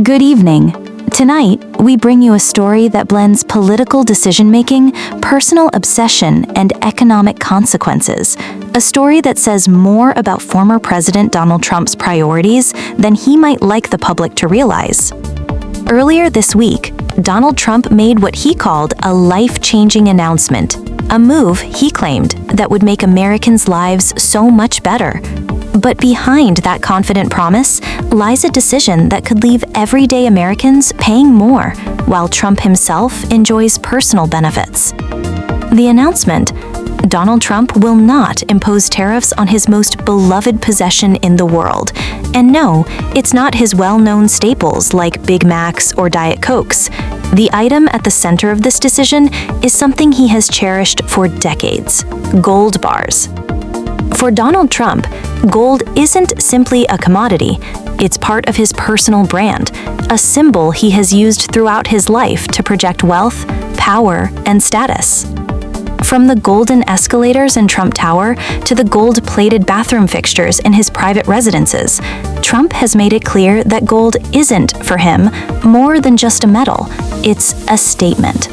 Good evening. Tonight, we bring you a story that blends political decision-making, personal obsession, and economic consequences. A story that says more about former President Donald Trump's priorities than he might like the public to realize. Earlier this week, Donald Trump made what he called a life-changing announcement, a move he claimed that would make Americans' lives so much better. But behind that confident promise lies a decision that could leave everyday Americans paying more, while Trump himself enjoys personal benefits. The announcement: Donald Trump will not impose tariffs on his most beloved possession in the world. And no, it's not his well-known staples like Big Macs or Diet Cokes. The item at the center of this decision is something he has cherished for decades: gold bars. For Donald Trump, gold isn't simply a commodity, it's part of his personal brand, a symbol he has used throughout his life to project wealth, power, and status. From the golden escalators in Trump Tower to the gold-plated bathroom fixtures in his private residences, Trump has made it clear that gold isn't, for him, more than just a metal, it's a statement.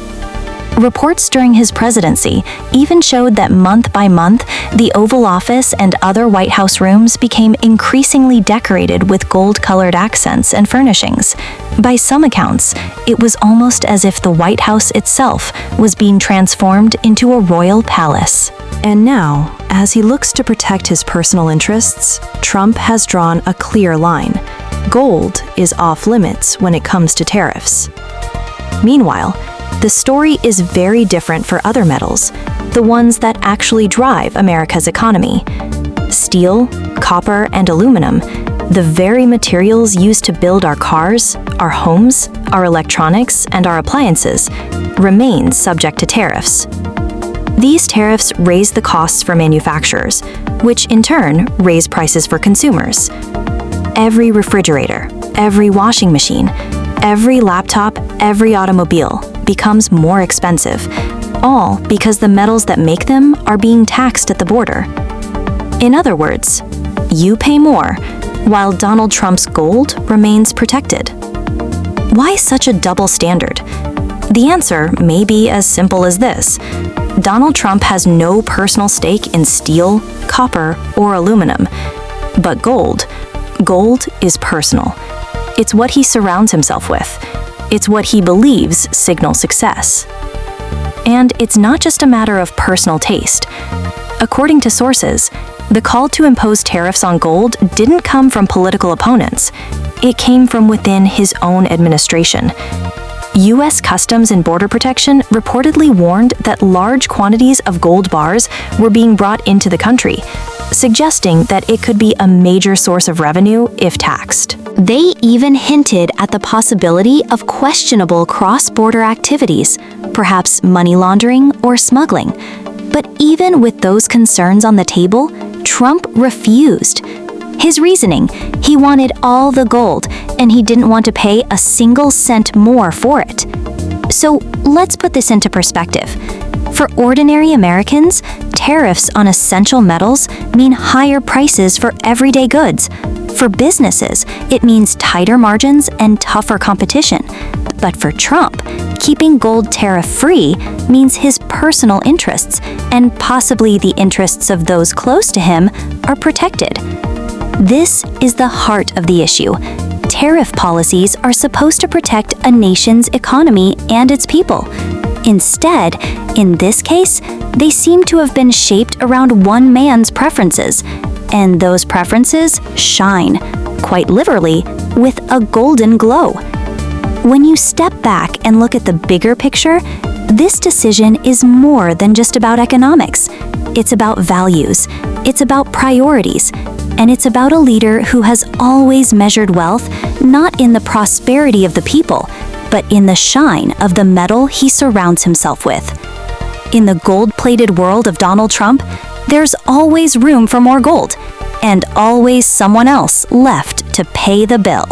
Reports during his presidency even showed that month by month, the Oval Office and other White House rooms became increasingly decorated with gold-colored accents and furnishings. By some accounts, it was almost as if the White House itself was being transformed into a royal palace. And now, as he looks to protect his personal interests, Trump has drawn a clear line. Gold is off-limits when it comes to tariffs. Meanwhile, the story is very different for other metals, the ones that actually drive America's economy. Steel, copper, and aluminum, the very materials used to build our cars, our homes, our electronics, and our appliances, remain subject to tariffs. These tariffs raise the costs for manufacturers, which in turn raise prices for consumers. Every refrigerator, every washing machine, every laptop, every automobile becomes more expensive, all because the metals that make them are being taxed at the border. In other words, you pay more, while Donald Trump's gold remains protected. Why such a double standard? The answer may be as simple as this: Donald Trump has no personal stake in steel, copper, or aluminum. But gold is personal. It's what he surrounds himself with. It's what he believes signals success. And it's not just a matter of personal taste. According to sources, the call to impose tariffs on gold didn't come from political opponents. It came from within his own administration. U.S. Customs and Border Protection reportedly warned that large quantities of gold bars were being brought into the country, suggesting that it could be a major source of revenue if taxed. They even hinted at the possibility of questionable cross-border activities, perhaps money laundering or smuggling. But even with those concerns on the table, Trump refused. His reasoning: he wanted all the gold, and he didn't want to pay a single cent more for it. So let's put this into perspective. For ordinary Americans, tariffs on essential metals mean higher prices for everyday goods. For businesses, it means tighter margins and tougher competition. But for Trump, keeping gold tariff-free means his personal interests, and possibly the interests of those close to him, are protected. This is the heart of the issue. Tariff policies are supposed to protect a nation's economy and its people. Instead, in this case, they seem to have been shaped around one man's preferences, and those preferences shine, quite literally, with a golden glow. When you step back and look at the bigger picture, this decision is more than just about economics. It's about values, it's about priorities, and it's about a leader who has always measured wealth not in the prosperity of the people, but in the shine of the metal he surrounds himself with. In the gold-plated world of Donald Trump, there's always room for more gold, and always someone else left to pay the bill.